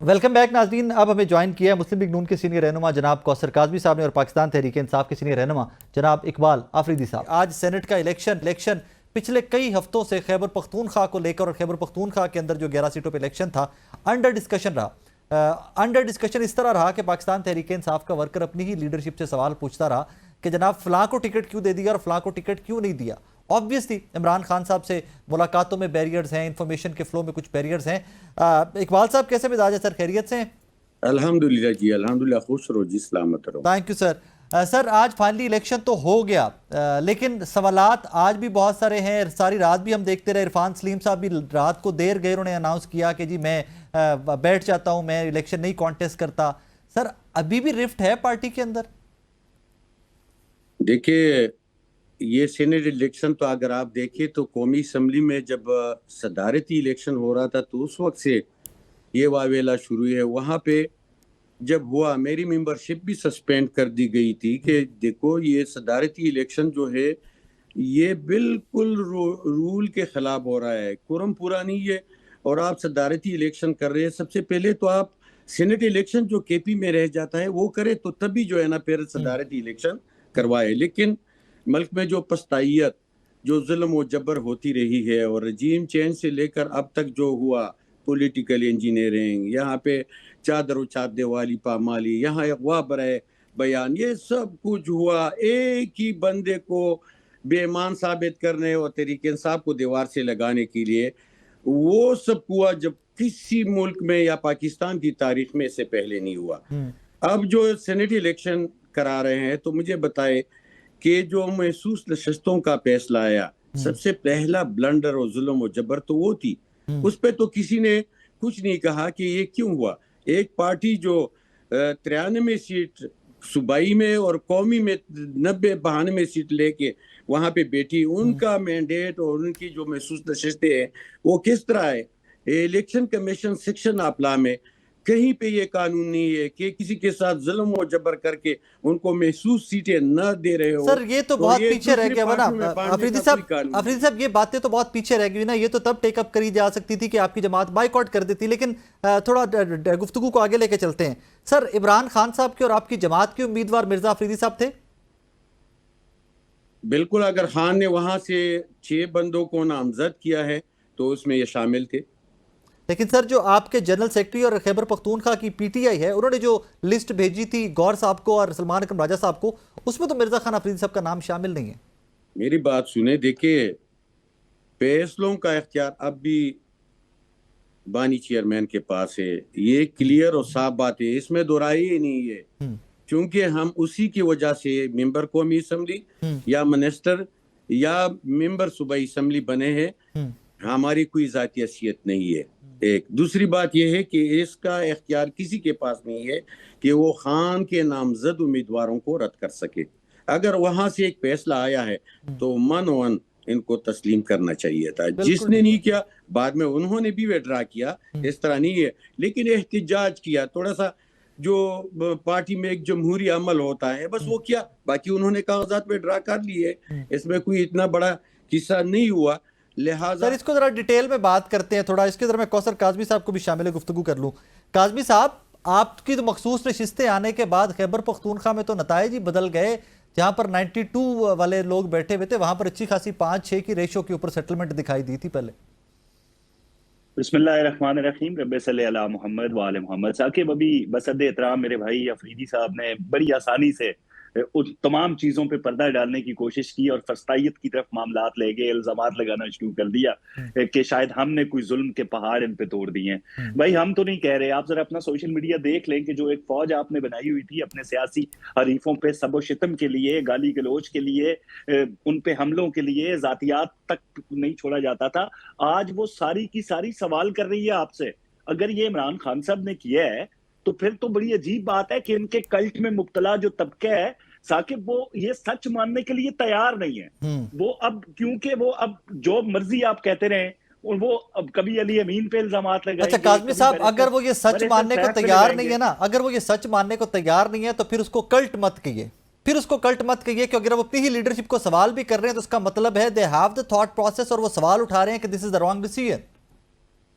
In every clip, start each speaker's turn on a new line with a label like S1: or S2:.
S1: Welcome back नाज़रीन। अब हमें ज्वाइन किया है मुस्लिम लीग नून के सीनियर रहनुमा जनाब कौसर काज़मी साहब ने और पाकिस्तान तहरीक इंसाफ के सीनियर रहनुमा जनाब इकबाल आफरीदी साहब। आज सेनेट का इलेक्शन पिछले कई हफ्तों से खैबर पख्तूनख्वा को लेकर और खैबर पख्तूनख्वा के अंदर जो 11 सीटों पर इलेक्शन था अंडर डिस्कशन रहा। अंडर डिस्कशन इस तरह रहा कि पाकिस्तान तहरीक इंसाफ का वर्कर अपनी ही लीडरशिप से सवाल पूछता रहा कि जनाब फलां को टिकट क्यों दे दिया और फलां को टिकट क्यों नहीं दिया। ऑब्वियसली इमरान खान साहब से मुलाकातों में बैरियर्स हैं, इंफॉर्मेशन के फ्लो में कुछ बैरियर्स हैं। इकबाल साहब कैसे मिजाज है सर, खैरियत से हैं?
S2: अल्हम्दुलिल्लाह जी, अल्हम्दुलिल्लाह, खुश रहो जी, सलामत रहो।
S1: Thank you sir. सर आज फाइनली इलेक्शन तो हो गया, लेकिन सवालात आज भी बहुत सारे हैं। सारी रात भी हम देखते रहे, इरफान सलीम साहब भी रात को देर गए, उन्होंने अनाउंस किया कि जी मैं बैठ जाता हूं, मैं इलेक्शन नहीं कॉन्टेस्ट करता। सर अभी भी रिफ्ट है पार्टी के अंदर?
S2: देखिए, ये सीनेट इलेक्शन तो अगर आप देखें तो कौमी असम्बली में जब सदारती इलेक्शन हो रहा था तो उस वक्त से ये वावेला शुरू है। वहाँ पे जब हुआ मेरी मेंबरशिप भी सस्पेंड कर दी गई थी कि देखो ये सदारती इलेक्शन जो है ये बिल्कुल रूल के खिलाफ हो रहा है, कुरम पूरा नहीं है और आप सदारती इलेक्शन कर रहे हैं। सबसे पहले तो आप सीनेट इलेक्शन जो केपी में रह जाता है वो करे तो तभी जो है ना फिर सदारती इलेक्शन करवाए। लेकिन मुल्क में जो पछताइयत, जो जुल्म व जबर होती रही है और रजीम चेंज से लेकर अब तक जो हुआ, पॉलिटिकल इंजीनियरिंग, यहाँ पे चादर उचादे वाली पामाली, यहाँ अगवा बराए बयान, ये सब कुछ हुआ एक ही बंदे को बेईमान साबित करने और तहरीक इंसाफ को दीवार से लगाने के लिए। वो सब हुआ जब किसी मुल्क में या पाकिस्तान की तारीख में इससे पहले नहीं हुआ। अब जो सेनेट इलेक्शन करा रहे हैं तो मुझे बताए कि जो महसूस नशस्तों का फैसला आया, सबसे पहला ब्लंडर और जुल्म और जबर तो वो थी। उस पे तो किसी ने कुछ नहीं कहा कि ये क्यों हुआ। एक पार्टी जो 93 सीट सूबाई में और कौमी में 90-92 सीट लेके वहां पे बैठी, उनका मैंडेट और उनकी जो महसूस नशस्तें हैं वो किस तरह है। इलेक्शन कमीशन सेक्शन आपला में कहीं पे ये कानून नहीं है कि किसी के साथ जुल्म और जबर करके उनको महसूस सीटें न दे रहे हो।
S1: सर ये तो बहुत पीछे रह गया ना अफरीदी साहब, ये बातें तो बहुत पीछे रह गई ना। ये तो तब टेकअप करी जा सकती थी कि आपकी जमात बाइकआउट कर देती। लेकिन थोड़ा गुफ्तगू को आगे लेके चलते हैं। सर इमरान खान साहब के और आपकी जमात के उम्मीदवार मिर्जा अफरीदी साहब थे?
S2: बिल्कुल, अगर खान ने वहां से 6 बंदों को नामजद किया है तो उसमें ये शामिल थे।
S1: लेकिन सर जो आपके जनरल सेक्रेटरी और खैबर पख्तूनख्वा की पीटीआई है, उन्होंने जो लिस्ट भेजी थी गौर साहब को और सलमान अकरम राजा साहब को, उसमें तो मिर्जा खान अफरीदी साहब का नाम शामिल नहीं है।
S2: मेरी बात सुने, देखिए फैसलों का इख्तियार अब भी बानी चेयरमैन के पास है। ये क्लियर और साफ बात है, इसमें दोहराई ही नहीं है। क्योंकि हम उसी की वजह से मेंबर कौमी असम्बली या मिनिस्टर या मेंबर सूबाई असम्बली बने हैं। हमारी कोई जाती हैसियत नहीं है। एक दूसरी बात यह है कि इसका इख्तियार किसी के पास नहीं है कि वो खान के नामजद उम्मीदवारों को रद्द कर सके। अगर वहां से एक फैसला आया है तो मन इनको तस्लीम करना चाहिए था। जिसने नहीं किया बाद में उन्होंने भी विड्रा किया, इस तरह नहीं है। लेकिन एहतिजाज किया, थोड़ा सा जो पार्टी में एक जमहूरी अमल होता है बस वो किया, बाकी उन्होंने कागजात विड्रा कर लिए। इसमें कोई इतना बड़ा किस्सा नहीं हुआ।
S1: सर इसको जरा डिटेल में बात करते हैं थोड़ा। इसके जरा मैं कौसर काज़मी साहब को भी शामिल गुफ्तगू कर लूँ। काज़मी साहब, आपकी तो मखसूस नशिस्तें आने के बाद खैबर पख्तूनख्वा में तो नताइज ही बदल गए। जहाँ पर 92 वाले लोग बैठे हुए थे वहाँ पर अच्छी खासी 5-6 की रेशो के ऊपर सेटलमेंट दिखाई दी थी पहले।
S3: बिस्मिल्लाहिर्रहमानिर्रहीम, रब्बे सल्ली अला मुहम्मद व आले मुहम्मद। साकिब, अभी बसद एहतराम मेरे भाई अफरीदी साहब ने बड़ी आसानी से उन तमाम चीजों पे पर्दा डालने की कोशिश की और फस्तायत की तरफ मामलात ले गए, इल्जामात लगाना शुरू कर दिया कि शायद हमने कोई जुल्म के पहाड़ इन पे तोड़ दिए हैं। भाई हम तो नहीं कह रहे, आप जरा अपना सोशल मीडिया देख लें कि जो एक फौज आपने बनाई हुई थी अपने सियासी हरीफों पे सबो शितम के लिए, गाली गलोच के लिए, उन पे हमलों के लिए, जातियात तक नहीं छोड़ा जाता था, आज वो सारी की सारी सवाल कर रही है आपसे। अगर ये इमरान खान साहब ने किया है तो फिर तो बड़ी अजीब बात है कि इनके कल्ट में मुब्तला जो तबका है साकिब, वो ये सच मानने के लिए तैयार नहीं है। वो अब क्योंकि वो अब जो मर्जी आप कहते रहे, वो अब कभी अली अमीन पे इल्जामात लगाएंगे।
S1: अच्छा काज़मी साहब, अगर वो ये सच मानने को तैयार नहीं है ना, अगर वो ये सच मानने को तैयार नहीं है तो फिर उसको कल्ट मत कहिए। फिर उसको कल्ट मत कहिए कि अगर वो अपनी ही लीडरशिप को सवाल भी कर रहे हैं तो उसका मतलब है they have the thought process और वो सवाल उठा रहे हैं कि this is the wrong decision.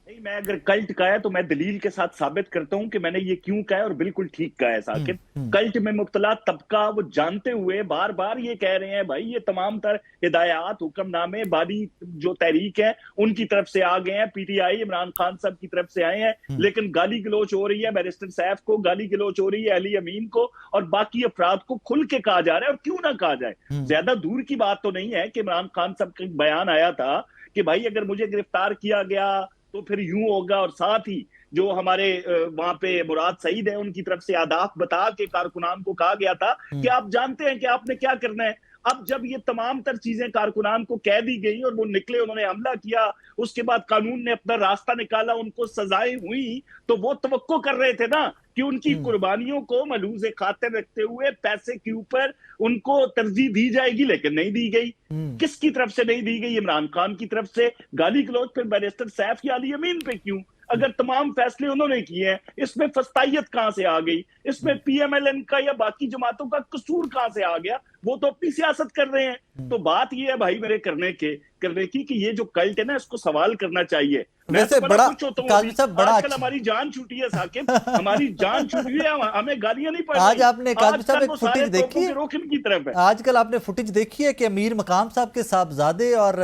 S3: نہیں، میں اگر کلٹ کا ہے تو میں دلیل کے ساتھ ثابت کرتا ہوں کہ میں نے یہ کیوں کہا ہے اور بالکل ٹھیک کہا ہے ثاقب. کلٹ میں مبتلا طبقہ وہ جانتے ہوئے بار بار یہ کہہ رہے ہیں بھائی یہ تمام تر ہدایات حکم نامے بانی جو تحریک ہے ان کی طرف سے آ گئے ہیں, P T I Imran Khan صاحب کی طرف سے آئے ہیں, لیکن گالی گلوچ ہو رہی ہے بیرسٹر سیف کو, گالی گلوچ ہو رہی ہے علی امین کو, اور باقی افراد کو کھل کے کہا جا رہا ہے. اور کیوں نہ کہا جائے, زیادہ دور کی بات تو نہیں ہے کہ عمران خان صاحب کا بیان آیا تھا کہ بھائی اگر مجھے گرفتار کیا گیا تو پھر یوں ہوگا, اور ساتھ ہی جو ہمارے وہاں پہ مراد سعید ہیں ان کی طرف سے اہداف بتا کے کارکنان کو کہا گیا تھا کہ آپ جانتے ہیں کہ آپ نے کیا کرنا ہے. اب جب یہ تمام تر چیزیں کارکنان کو کہہ دی گئی اور وہ نکلے, انہوں نے حملہ کیا, اس کے بعد قانون نے اپنا راستہ نکالا, ان کو سزائیں ہوئی, تو وہ توقع کر رہے تھے نا کہ ان کی قربانیوں کو ملحوظ خاطر رکھتے ہوئے پیسے کے اوپر ان کو ترجیح دی جائے گی, لیکن نہیں دی گئی. کس کی طرف سے نہیں دی گئی؟ عمران خان کی طرف سے. گالی گلوچ پھر بیرسٹر سیف یا علی امین پہ کیوں؟ اگر تمام فیصلے انہوں نے کیے ہیں, اس میں فسطائیت کہاں سے آ گئی؟ اس میں پی ایم ایل این کا یا باقی جماعتوں کا قصور کہاں سے آ گیا؟ وہ تو اپنی سیاست کر رہے ہیں. تو بات یہ ہے بھائی میرے کرنے کی کہ یہ جو کلٹ ہے نا اس کو سوال کرنا چاہیے.
S1: ویسے بڑا قاضی صاحب بڑا
S3: آج کل ہماری جان چھوٹی ہے ثاقب, ہماری جان چھوٹی ہے, ہمیں گالیاں نہیں پڑ رہی.
S1: آج آپ نے قاضی صاحب ایک فوٹیج دیکھی ہے,
S3: روکن کی طرف ہے.
S1: آج کل آپ نے فوٹیج دیکھی ہے کہ امیر مقام صاحب کے صاحبزادے اور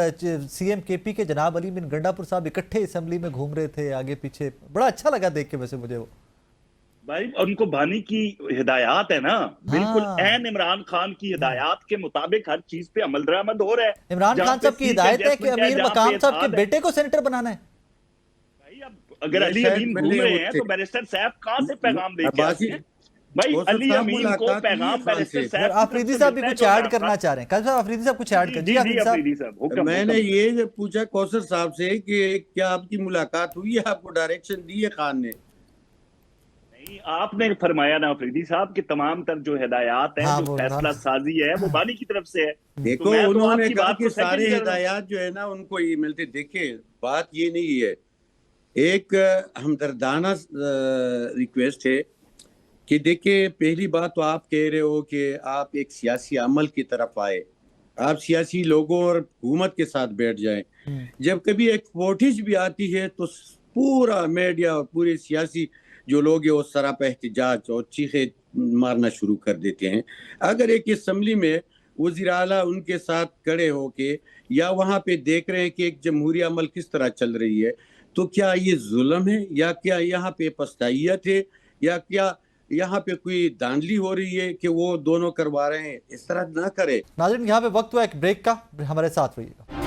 S1: سی ایم کے پی کے جناب علی بن گنڈا پور صاحب اکٹھے اسمبلی میں گھوم رہے تھے آگے پیچھے. بڑا اچھا لگا دیکھ کے ویسے مجھے. وہ
S3: بھائی ان کو بانی کی ہدایات ہے نا, بالکل عین عمران خان کی ہدایات کے مطابق ہر چیز پہ عمل درآمد ہو رہا ہے.
S1: عمران خان صاحب کی ہدایت ہے کہ امیر مقام صاحب کے بیٹے کو سینیٹر بنانا ہے.
S3: بھائی اب اگر علی امین گھوم رہے ہیں تو بیرسٹر صاحب کہاں سے پیغام لے کے آتے ہیں؟ بھائی علی امین کو پیغام بیرسٹر صاحب.
S1: آفریدی صاحب بھی کچھ ایڈ کرنا چاہ رہے ہیں. قاضی صاحب آفریدی صاحب کچھ ایڈ کریں.
S3: جی آفریدی صاحب,
S2: میں نے یہ پوچھا کوثر صاحب سے کہ کیا آپ کی ملاقات ہوئی ہے, آپ کو ڈائریکشن دی ہے خان نے؟
S3: آپ نے فرمایا نا آفریدی صاحب کہ تمام تر جو ہدایات ہیں, جو فیصلہ سازی ہے وہ بانی کی طرف سے ہے.
S2: دیکھو انہوں نے کہا کہ سارے ہدایات جو ہے نا ان کو یہ ملتے. دیکھیں بات یہ نہیں ہے, ایک ہمدردانہ ریکویسٹ ہے کہ دیکھیں پہلی بات تو آپ کہہ رہے ہو کہ آپ ایک سیاسی عمل کی طرف آئے, آپ سیاسی لوگوں اور حکومت کے ساتھ بیٹھ جائیں. جب کبھی ایک فوٹیج بھی آتی ہے تو پورا میڈیا اور پورے سیاسی جو لوگ ہیں وہ سراپا احتجاج اور چیخیں مارنا شروع کر دیتے ہیں. اگر ایک اسمبلی میں وزیر اعلیٰ ان کے ساتھ کھڑے ہو کے یا وہاں پہ دیکھ رہے ہیں کہ ایک جمہوری عمل کس طرح چل رہی ہے, تو کیا یہ ظلم ہے یا کیا یہاں پہ پستائیت ہے یا کیا یہاں پہ کوئی دھاندلی ہو رہی ہے کہ وہ دونوں کروا رہے ہیں؟ اس طرح نہ کرے.
S1: ناظرین یہاں پہ وقت ہوا ایک بریک کا, ہمارے ساتھ رہیے گا.